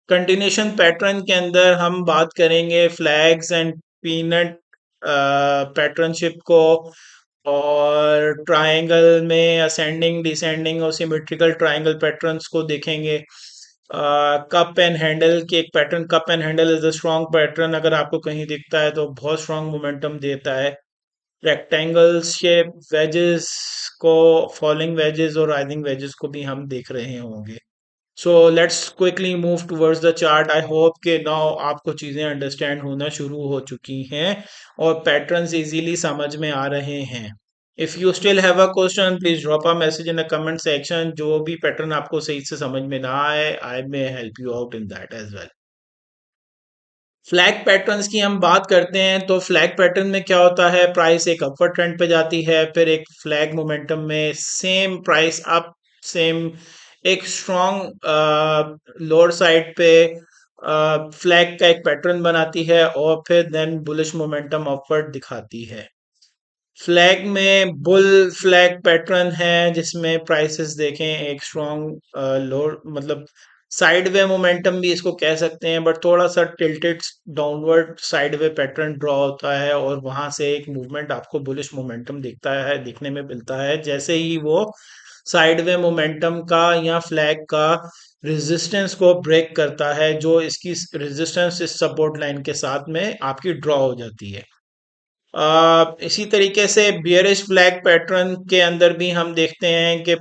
कंटिन्यूएशन पैटर्न के अंदर हम बात करेंगे फ्लैग्स एंड पीनट पैटर्नशिप को, और ट्रायंगल में असेंडिंग डिसेंडिंग और सिमेट्रिकल ट्रायंगल पैटर्न्स को देखेंगे। कप एंड हैंडल की एक pattern, cup and handle is a strong pattern, अगर आपको कहीं दिखता है तो बहुत स्ट्रॉन्ग मोमेंटम देता है। रेक्टेंगल शेप वेजेस को, फॉलिंग वेजेस और राइजिंग वेजेस को भी हम देख रहे होंगे। So let's quickly move towards the chart. I hope कि नाउ आपको चीज़ें अंडरस्टैंड होना शुरू हो चुकी हैं और पैटर्न्स इजीली समझ में आ रहे हैं। If you still have a question please drop a message in the comment section. जो भी पैटर्न आपको सही से समझ में ना आए, I may help you out in that as well. Flag patterns की हम बात करते हैं तो फ्लैग पैटर्न में क्या होता है, प्राइस एक अपवर्ड ट्रेंड पे जाती है, फिर एक फ्लैग मोमेंटम में सेम प्राइस अप, सेम एक स्ट्रॉन्ग लोअर साइड पे फ्लैग का एक पैटर्न बनाती है और फिर देन बुलिश मोमेंटम अपवर्ड दिखाती है। फ्लैग में बुल फ्लैग पैटर्न है जिसमें प्राइसेस देखें एक स्ट्रॉन्ग लोअर, मतलब साइड वे मोमेंटम भी इसको कह सकते हैं, बट थोड़ा सा tilted downward side way pattern draw होता है और वहां से एक मूवमेंट आपको बुलिश मोमेंटम दिखता है, दिखने में मिलता है जैसे ही वो साइड वे मोमेंटम का या फ्लैग का रेजिस्टेंस को ब्रेक करता है, जो इसकी रेजिस्टेंस इस सपोर्ट लाइन के साथ में आपकी ड्रॉ हो जाती है। इसी तरीके से बियरिश फ्लैग पैटर्न के अंदर भी हम देखते हैं कि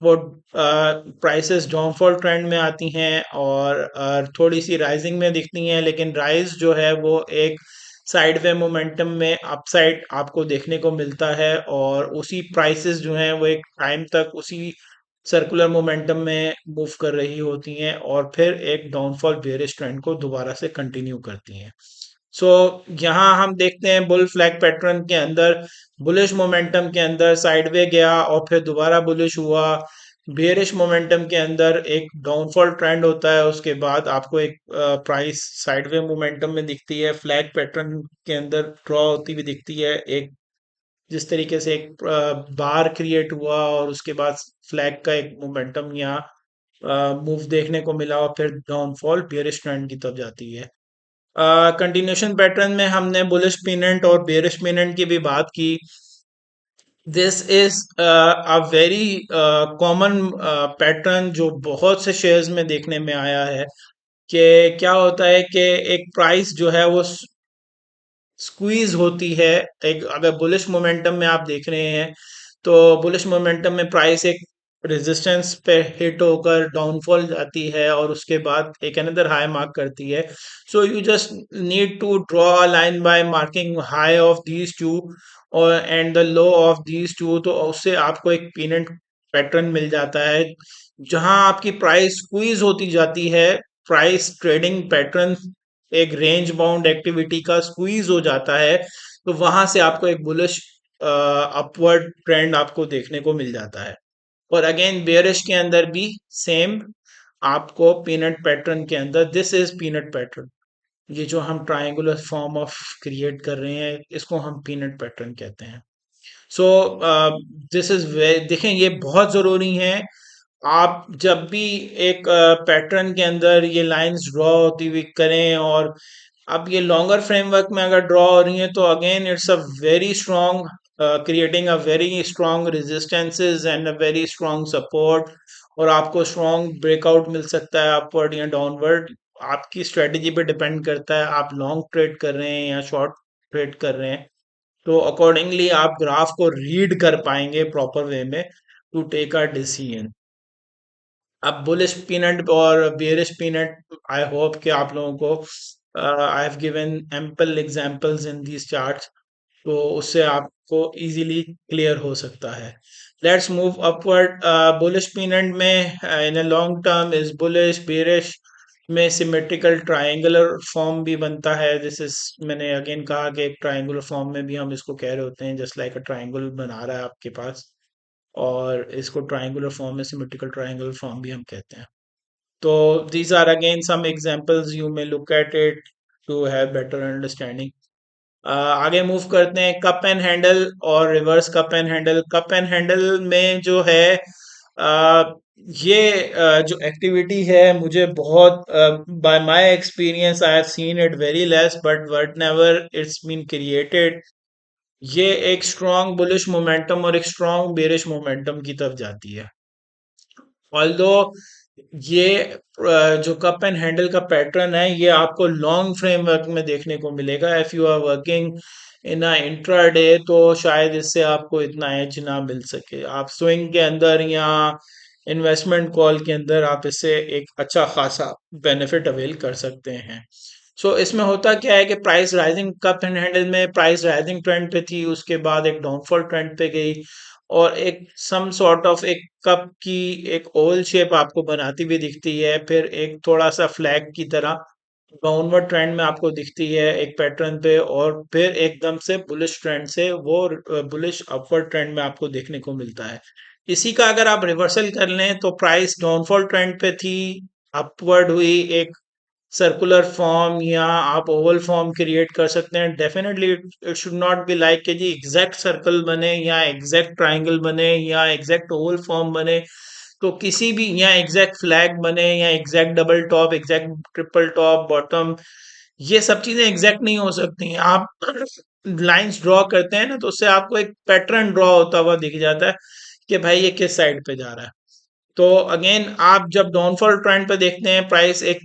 वो प्राइसेस डाउनफॉल ट्रेंड में आती हैं और थोड़ी सी राइजिंग में दिखती हैं, लेकिन राइज जो है वो एक साइड वे मोमेंटम में अपसाइड आपको देखने को मिलता है और उसी प्राइसेस जो हैं वो एक टाइम तक उसी सर्कुलर मोमेंटम में मूव कर रही होती हैं और फिर एक डाउनफॉल बेयरिश ट्रेंड को दोबारा से कंटिन्यू करती हैं। सो यहाँ हम देखते हैं बुल फ्लैग पैटर्न के अंदर बुलिश मोमेंटम के अंदर साइडवे गया और फिर दोबारा बुलिश हुआ। बेयरिश मोमेंटम के अंदर एक डाउनफॉल ट्रेंड होता है, उसके बाद आपको एक प्राइस साइडवे मोमेंटम में दिखती है, फ्लैग पैटर्न के अंदर ड्रॉ होती हुई दिखती है, एक जिस तरीके से एक बार क्रिएट हुआ और उसके बाद फ्लैग का एक मोमेंटम या मूव देखने को मिला और फिर डाउनफॉल बेयरिश ट्रेंड की तरफ जाती है। कंटिन्यूशन पैटर्न में हमने बुलिश पिनेंट और बेयरिश पिनेंट की भी बात की। This is a very common pattern जो बहुत से शेयर्स में देखने में आया है कि क्या होता है कि एक प्राइस जो है वो स्क्वीज होती है। एक अगर बुलिश मोमेंटम में आप देख रहे हैं तो बुलिश मोमेंटम में प्राइस एक रेजिस्टेंस पे हिट होकर डाउनफॉल जाती है और उसके बाद एक अनदर हाई मार्क करती है। So you just need to draw a line by marking high of these two और and the low of these two, तो उससे आपको एक पीनेंट पैटर्न मिल जाता है जहां आपकी प्राइस स्क्वीज होती जाती है। प्राइस ट्रेडिंग पैटर्न एक रेंज बाउंड एक्टिविटी का स्क्वीज हो जाता है, तो वहां से आपको एक बुलिश अपवर्ड ट्रेंड आपको देखने को मिल जाता है। और अगेन बेयरिश के अंदर भी सेम आपको पीनट पैटर्न के अंदर, दिस इज पीनट पैटर्न, ये जो हम ट्रायंगुलर फॉर्म ऑफ क्रिएट कर रहे हैं इसको हम पीनट पैटर्न कहते हैं। सो दिस इज वे, देखें ये बहुत ज़रूरी है। आप जब भी एक पैटर्न के अंदर ये लाइंस ड्रॉ होती हुई करें और अब ये लॉन्गर फ्रेमवर्क में अगर ड्रॉ हो रही है तो again it's a very strong, creating a very strong resistances and a very strong support, और आपको स्ट्रॉन्ग ब्रेकआउट मिल सकता है अपवर्ड या डाउनवर्ड। आपकी स्ट्रेटजी पे डिपेंड करता है आप लॉन्ग ट्रेड कर रहे हैं या शॉर्ट ट्रेड कर रहे हैं, तो अकॉर्डिंगली आप ग्राफ को रीड कर पाएंगे प्रॉपर वे में टू टेक अ डिसीजन। अब बुलिश पीनट और बेयरिश पीनट, आई होप कि आप लोगों को I have given ample examples in these charts, तो उससे आपको इजीली क्लियर हो सकता है। Let's move upward. Bullish pennant में in a long term is bullish, bearish में सिमेट्रिकल ट्रायंगुलर फॉर्म भी बनता है। दिस इज, मैंने अगेन कहा कि एक ट्रायंगुलर फॉर्म में भी हम इसको कह रहे होते हैं, जस्ट लाइक अ ट्रायंगल बना रहा है आपके पास, और इसको ट्रायंगुलर फॉर्म में सिमेट्रिकल ट्रायंगुलर फॉर्म भी हम कहते हैं। तो these are again some examples, you may look at it to have better understanding. आगे मूव करते हैं कप एंड हैंडल और reverse cup and handle. Cup and handle में जो है ये जो एक्टिविटी है मुझे बहुत, by my experience I have seen it very less, but what never it's been created, ये एक स्ट्रॉन्ग बुलिश मोमेंटम और एक स्ट्रॉन्ग बेरिश मोमेंटम की तरफ जाती है। ऑल्दो ये जो कप एंड हैंडल का पैटर्न है ये आपको लॉन्ग फ्रेमवर्क में देखने को मिलेगा। If you are working in a intraday तो शायद इससे आपको इतना एज ना मिल सके। आप स्विंग के अंदर या इन्वेस्टमेंट कॉल के अंदर आप इससे एक अच्छा खासा बेनिफिट अवेल कर सकते हैं। इसमें होता क्या है कि price rising cup and handle में प्राइस राइजिंग ट्रेंड पे थी, उसके बाद एक डाउनफॉल ट्रेंड पे गई और एक सम सॉर्ट ऑफ एक कप की एक ओवल शेप आपको बनाती हुई दिखती है, फिर एक थोड़ा सा फ्लैग की तरह डाउनवर्ड ट्रेंड में आपको दिखती है एक पैटर्न पे, और फिर एकदम से बुलिश ट्रेंड से वो बुलिश अपवर्ड ट्रेंड में आपको देखने को मिलता है। इसी का अगर आप रिवर्सल कर लें तो प्राइस डाउनफॉल ट्रेंड पे थी, अपवर्ड हुई एक सर्कुलर फॉर्म या आप ओवल फॉर्म क्रिएट कर सकते हैं। Definitely it should not be like कि जी एग्जैक्ट सर्कल बने या एग्जैक्ट ट्राइंगल बने या एग्जैक्ट ओवल फॉर्म बने, तो किसी भी या एग्जैक्ट फ्लैग बने या exact double top exact triple top bottom, ये सब चीजें एग्जैक्ट नहीं हो सकती हैं। आप लाइंस ड्रॉ करते हैं ना तो उससे आपको एक पैटर्न ड्रॉ होता हुआ दिख जाता है कि भाई ये किस साइड पे जा रहा है। तो अगेन आप जब डाउनफॉल ट्रेंड पे देखते हैं प्राइस एक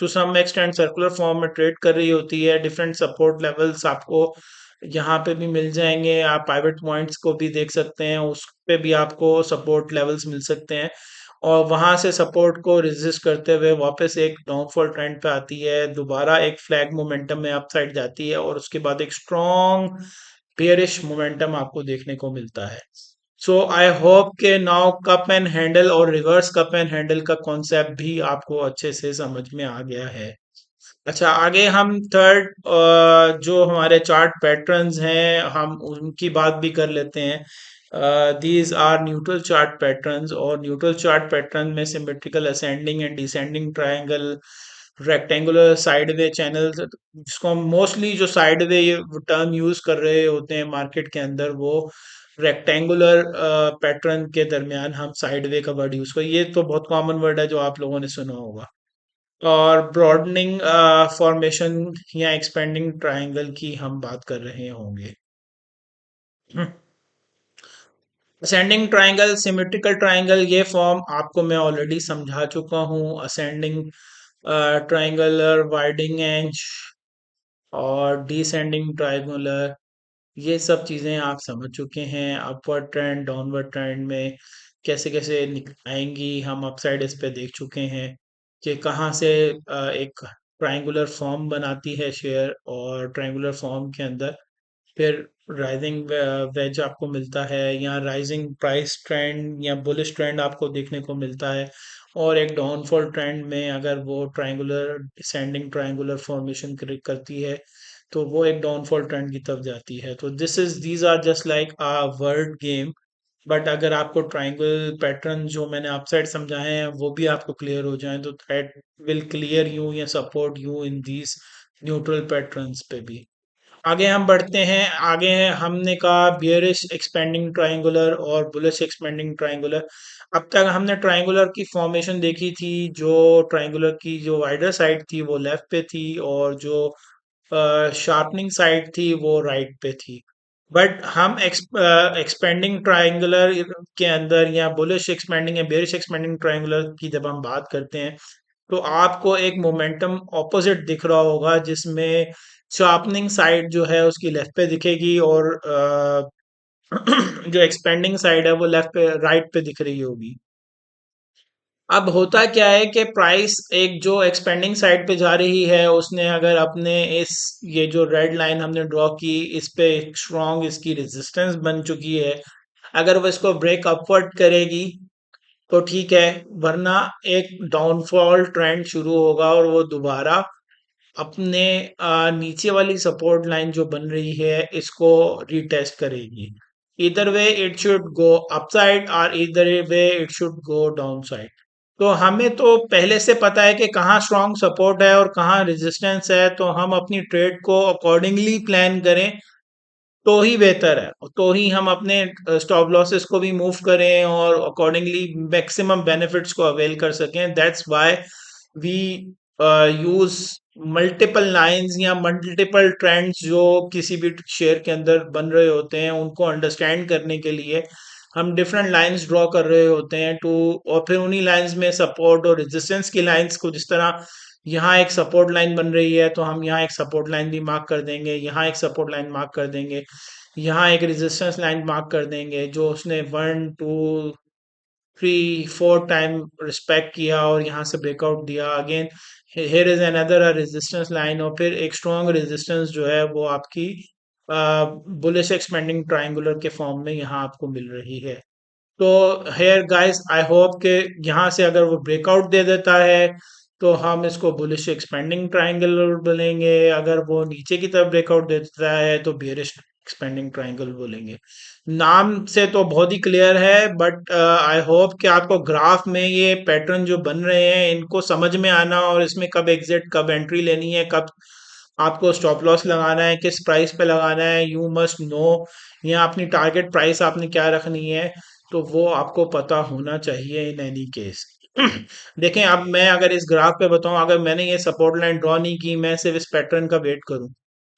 to some extent circular form में ट्रेड कर रही होती है। डिफरेंट सपोर्ट लेवल्स आपको यहाँ पे भी मिल जाएंगे, आप पाइवट पॉइंट्स को भी देख सकते हैं, उस पे भी आपको सपोर्ट लेवल्स मिल सकते हैं और वहां से सपोर्ट को रेजिस्ट करते हुए वापस एक डाउनफॉल ट्रेंड पे आती है, दोबारा एक फ्लैग मोमेंटम में अपसाइड जाती है और उसके बाद एक स्ट्रॉन्ग बेयरिश मोमेंटम आपको देखने को मिलता है। सो आई होप के नाउ कप एंड हैंडल और रिवर्स कप एंड हैंडल का कॉन्सेप्ट भी आपको अच्छे से समझ में आ गया है। अच्छा, आगे हम थर्ड जो हमारे चार्ट पैटर्न्स हैं हम उनकी बात भी कर लेते हैं। These are neutral chart patterns, और न्यूट्रल चार्ट पैटर्न में symmetrical ascending and descending triangle, rectangular sideway channels, जिसको हम मोस्टली जो साइडवे टर्म यूज कर रहे होते हैं मार्केट के अंदर, वो रेक्टेंगुलर पैटर्न के दरमियान हम साइडवे का वर्ड यूज करें। ये तो बहुत कॉमन वर्ड है जो आप लोगों ने सुना होगा। और ब्रॉडनिंग फॉर्मेशन या एक्सपेंडिंग ट्रायंगल की हम बात कर रहे होंगे। असेंडिंग ट्रायंगल, सिमेट्रिकल ट्रायंगल, ये फॉर्म आपको मैं ऑलरेडी समझा चुका हूँ। असेंडिंग ट्रायंगुलर वाइडिंग एज और डिसेंडिंग ट्रायंगुलर, ये सब चीज़ें आप समझ चुके हैं। अपवर्ड ट्रेंड डाउनवर्ड ट्रेंड में कैसे कैसे आएंगी, हम अपसाइड इस पे देख चुके हैं कि कहाँ से एक ट्रायंगुलर फॉर्म बनाती है शेयर, और ट्रायंगुलर फॉर्म के अंदर फिर राइजिंग वेज आपको मिलता है या राइजिंग प्राइस ट्रेंड या बुलिश ट्रेंड आपको देखने को मिलता है। और एक डाउनफॉल ट्रेंड में अगर वो ट्रायंगुलर डिसेंडिंग ट्रायंगुलर फॉर्मेशन करती है तो वो एक डाउनफॉल ट्रेंड की तरफ जाती है। तो these are just like a word game, but अगर आपको ट्रायंगल पैटर्न जो मैंने अपसाइड समझाए हैं वो भी आपको क्लियर हो जाए तो दैट विल क्लियर यू या support you in these neutral patterns पे भी। आगे हम बढ़ते हैं। आगे है हमने कहा बियरिश एक्सपेंडिंग ट्रायंगुलर और बुलिश एक्सपेंडिंग ट्रायंगुलर। अब तक हमने ट्रायंगुलर की फॉर्मेशन देखी थी, जो ट्रायंगुलर की जो वाइडर साइड थी वो लेफ्ट पे थी और जो शार्पनिंग साइड थी वो राइट पे थी। बट हम एक्सपेंडिंग ट्रायंगुलर के अंदर या बुलिश एक्सपेंडिंग या बेरिश एक्सपेंडिंग ट्रायंगुलर की जब हम बात करते हैं तो आपको एक मोमेंटम ऑपोजिट दिख रहा होगा, जिसमें शार्पनिंग साइड जो है उसकी लेफ्ट पे दिखेगी और जो एक्सपेंडिंग साइड है वो लेफ्ट पे राइट पे दिख रही होगी। अब होता क्या है कि प्राइस एक जो एक्सपेंडिंग साइड पे जा रही है उसने अगर अपने इस ये जो रेड लाइन हमने ड्रॉ की इस पे स्ट्रॉन्ग इसकी रेजिस्टेंस बन चुकी है, अगर वो इसको ब्रेक अपवर्ड करेगी तो ठीक है, वरना एक डाउनफॉल ट्रेंड शुरू होगा और वो दोबारा अपने नीचे वाली सपोर्ट लाइन जो बन रही है इसको रीटेस्ट करेगी। इधर way it should go upside और इधर way it should go down side. तो हमें तो पहले से पता है कि कहाँ स्ट्रॉन्ग सपोर्ट है और कहाँ रेजिस्टेंस है, तो हम अपनी ट्रेड को अकॉर्डिंगली प्लान करें तो ही बेहतर है, तो ही हम अपने स्टॉप लॉसेस को भी मूव करें और अकॉर्डिंगली मैक्सिमम बेनिफिट्स को अवेल कर सकें। That's why we use multiple lines या मल्टीपल ट्रेंड्स जो किसी भी शेयर के अंदर बन रहे होते हैं उनको अंडरस्टैंड करने के लिए हम डिफरेंट लाइंस ड्रॉ कर रहे होते हैं टू, और फिर उन्हीं लाइंस में सपोर्ट और रेजिस्टेंस की लाइंस को, जिस तरह यहाँ एक सपोर्ट लाइन बन रही है तो हम यहाँ एक सपोर्ट लाइन भी मार्क कर देंगे, यहाँ एक सपोर्ट लाइन मार्क कर देंगे, यहाँ एक रेजिस्टेंस लाइन मार्क कर देंगे जो उसने 1 2 3 4 टाइम रिस्पेक्ट किया और यहाँ से ब्रेकआउट दिया। Again here is another resistance line, और फिर एक स्ट्रॉन्ग रेजिस्टेंस जो है वो आपकी बुलिश एक्सपेंडिंग ट्रायंगुलर के फॉर्म में यहाँ आपको मिल रही है। तो हेयर गाइस, आई होप कि यहाँ से अगर वो ब्रेकआउट दे देता है तो हम इसको बुलिश एक्सपेंडिंग ट्रायंगल बोलेंगे, अगर वो नीचे की तरफ ब्रेकआउट दे देता है तो बेरिश एक्सपेंडिंग ट्रायंगल बोलेंगे। नाम से तो बहुत ही क्लियर है, बट आई होप कि आपको ग्राफ में ये पैटर्न जो बन रहे हैं इनको समझ में आना, और इसमें कब एग्जिट, कब एंट्री लेनी है, कब आपको स्टॉप लॉस लगाना है, किस प्राइस पे लगाना है, यू मस्ट नो, या अपनी टारगेट प्राइस आपने क्या रखनी है, तो वो आपको पता होना चाहिए इन एनी केस। देखें, अब मैं अगर इस ग्राफ पे बताऊं, अगर मैंने ये सपोर्ट लाइन ड्रॉ नहीं की, मैं सिर्फ इस पैटर्न का वेट करूं,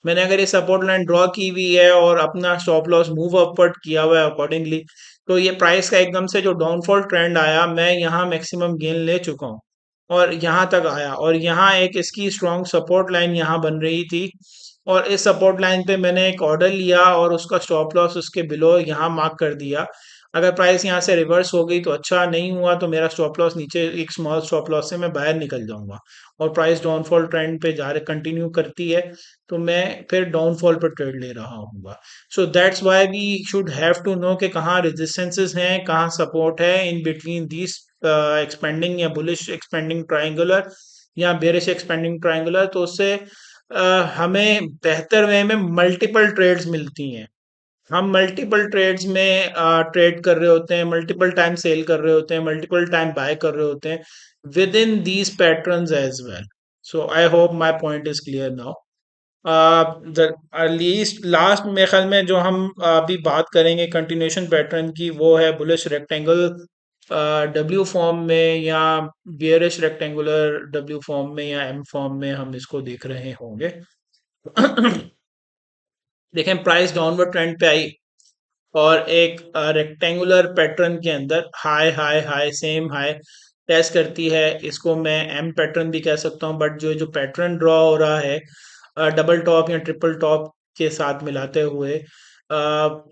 मैंने अगर ये सपोर्ट लाइन ड्रॉ की हुई है और अपना स्टॉप लॉस मूव अपवर्ड किया हुआ है अकॉर्डिंगली, तो ये प्राइस का एकदम से जो डाउनफॉल ट्रेंड आया, मैं यहाँ मैक्सिमम गेन ले चुका हूँ और यहाँ तक आया, और यहाँ एक इसकी स्ट्रॉन्ग सपोर्ट लाइन यहाँ बन रही थी, और इस सपोर्ट लाइन पे मैंने एक ऑर्डर लिया और उसका स्टॉप लॉस उसके बिलो यहाँ मार्क कर दिया। अगर प्राइस यहाँ से रिवर्स हो गई तो अच्छा, नहीं हुआ तो मेरा स्टॉप लॉस नीचे, एक स्मॉल स्टॉप लॉस से मैं बाहर निकल जाऊंगा, और प्राइस डाउनफॉल ट्रेंड पे जा रहे कंटिन्यू करती है तो मैं फिर डाउनफॉल पर ट्रेड ले रहा हूँ। So that's why we should have to know कि कहाँ रेजिस्टेंसेस हैं, कहाँ सपोर्ट है इन बिटवीन दिस एक्सपेंडिंग या बुलिश एक्सपेंडिंग ट्रायंगुलर या बेरिश एक्सपेंडिंग ट्रायंगुलर, तो उससे हमें बेहतर वे में मल्टीपल ट्रेड्स मिलती हैं। हम मल्टीपल ट्रेड्स में ट्रेड कर रहे होते हैं, मल्टीपल टाइम सेल कर रहे होते हैं, मल्टीपल टाइम बाय कर रहे होते हैं within these patterns as well. So I hope my point is clear now. Least last मेरे ख्याल में जो हम अभी बात करेंगे कंटिन्यूशन पैटर्न की, वो है बुलिश रेक्टेंगल डब्ल्यू फॉर्म में, या बियरिश रेक्टेंगुलर डब्ल्यू फॉर्म में, या एम फॉर्म में हम इसको देख रहे होंगे। देखें, प्राइस डाउनवर्ड ट्रेंड पे आई और एक रेक्टेंगुलर पैटर्न के अंदर high high high same high test करती है, इसको मैं एम पैटर्न भी कह सकता हूँ, बट जो जो पैटर्न ड्रॉ हो रहा है डबल टॉप या ट्रिपल टॉप के साथ मिलाते हुए, अ,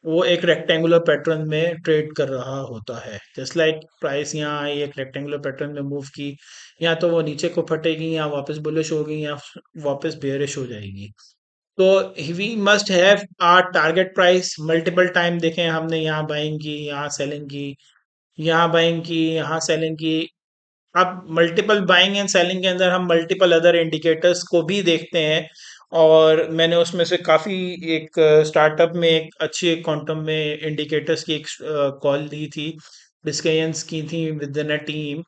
वो एक रेक्टेंगुलर पैटर्न में ट्रेड कर रहा होता है। जस्ट लाइक प्राइस यहाँ आई, एक रेक्टेंगुलर पैटर्न में मूव की, या तो वो नीचे को फटेगी, या वापस बुलिश होगी, या वापस बेयरिश हो जाएगी। तो we must have our target price multiple time. देखें, हमने यहाँ बाइंग की, यहाँ सेलिंग की, यहाँ बाइंग की, यहाँ सेलिंग की। अब मल्टीपल बाइंग एंड सेलिंग के अंदर हम मल्टीपल अदर इंडिकेटर्स को भी देखते हैं, और मैंने उसमें से काफ़ी एक स्टार्टअप में एक अच्छे क्वांटम में इंडिकेटर्स की एक कॉल दी थी, डिस्कशंस की थी विद इन अ टीम,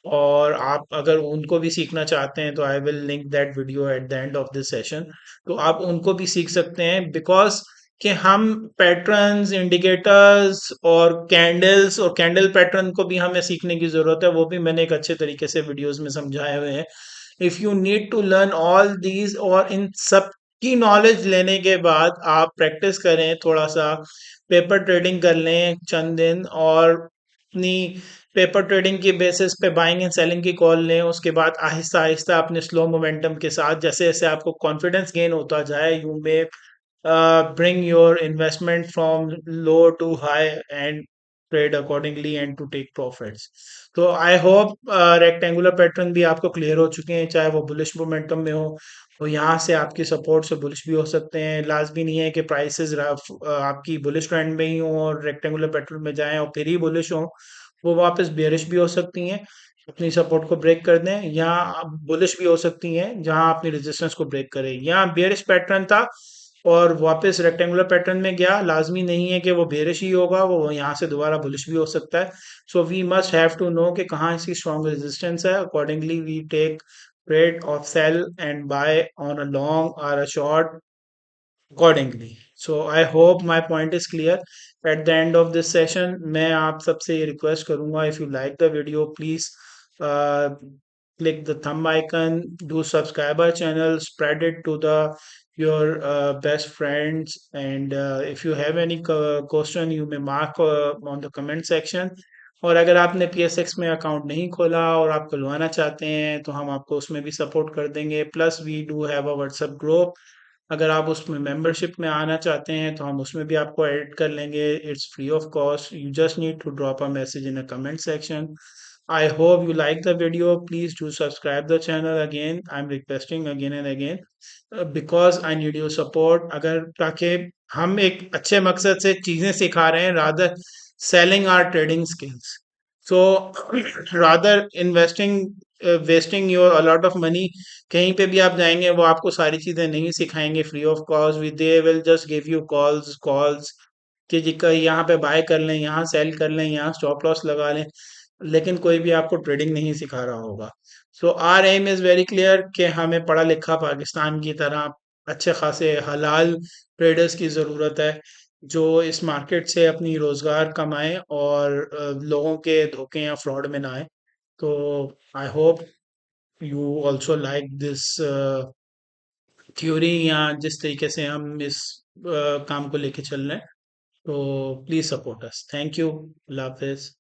और आप अगर उनको भी सीखना चाहते हैं तो I will link that video at the end of this session, तो आप उनको भी सीख सकते हैं, बिकॉज कि हम पैटर्न्स, इंडिकेटर्स और कैंडल्स और कैंडल पैटर्न को भी हमें सीखने की जरूरत है, वो भी मैंने एक अच्छे तरीके से वीडियोस में समझाए हुए हैं। If you need to learn all these, और इन सब की नॉलेज लेने के बाद आप प्रैक्टिस करें, थोड़ा सा पेपर ट्रेडिंग कर लें चंद दिन, और अपनी पेपर ट्रेडिंग की बेसिस पे बाइंग एंड सेलिंग की कॉल लें, उसके बाद आहिस्ता आहिस्ता अपने स्लो मोमेंटम के साथ, जैसे जैसे आपको कॉन्फिडेंस गेन होता जाए, you may bring your investment from low to high and trade accordingly and to take profits. तो आई होप रेक्टेंगुलर पैटर्न भी आपको क्लियर हो चुके हैं, चाहे वो बुलिश मोमेंटम में हो, तो यहाँ से आपकी सपोर्ट से बुलिश भी हो सकते हैं। लाजमी नहीं है कि प्राइसेस आपकी बुलिश ट्रेंड में ही हो और रेक्टेंगुलर पैटर्न में जाएं और फिर ही बुलिश हो, वो वापस बेरिश भी हो सकती हैं, अपनी सपोर्ट को ब्रेक कर दें, या बुलिश भी हो सकती हैं जहां अपनी रेजिस्टेंस को ब्रेक करें। यहाँ बेरिश पैटर्न था और वापस रेक्टेंगुलर पैटर्न में गया, लाजमी नहीं है कि वो बेरिश ही होगा, वो यहाँ से दोबारा बुलिश भी हो सकता है। So we must have to know कि कहाँ इसकी स्ट्रॉन्ग रेजिस्टेंस है, accordingly we take trade of sell and buy on a long और a short accordingly. So I hope my point is clear. At the end of this session, मैं आप सबसे ये request करूंगा, if you like the video, please click the thumb icon, do subscribe our channel, spread it to the your best friends, and if you have any question, you may mark on the comment section. और अगर आपने PSX में account नहीं खोला और आप खुलवाना चाहते हैं तो हम आपको उसमें भी सपोर्ट कर देंगे। Plus we do have a WhatsApp group, अगर आप उसमें मेंबरशिप में आना चाहते हैं तो हम उसमें भी आपको ऐड कर लेंगे। It's free of cost, you just need to drop a message in a comment section. I hope you like the video. Please do subscribe the channel again. I'm requesting again and again because I need your support. अगर ताकि हम एक अच्छे मकसद से चीजें सिखा रहे हैं rather selling our trading skills. So rather investing wasting your a lot of money, कहीं पे भी आप जाएंगे वो आपको सारी चीजें नहीं सिखाएंगे free of cost. We they will just give you calls कि जी का यहाँ पे बाय कर लें, यहाँ सेल कर लें, यहाँ स्टॉप लॉस लगा लें, लेकिन कोई भी आपको ट्रेडिंग नहीं सिखा रहा होगा। So R M is very clear कि हमें पढ़ा लिखा पाकिस्तान की तरह अच्छे खासे हलाल ट्रेडर्स की ज़रूरत है जो इस मार्केट से अपनी रोज़गार कमाएं और लोगों के धोखे या फ्रॉड में ना आए। तो I hope you also like this theory या जिस तरीके से हम इस काम को लेके चल रहे हैं। तो please support us. Thank you. अल्लाह हाफिज़।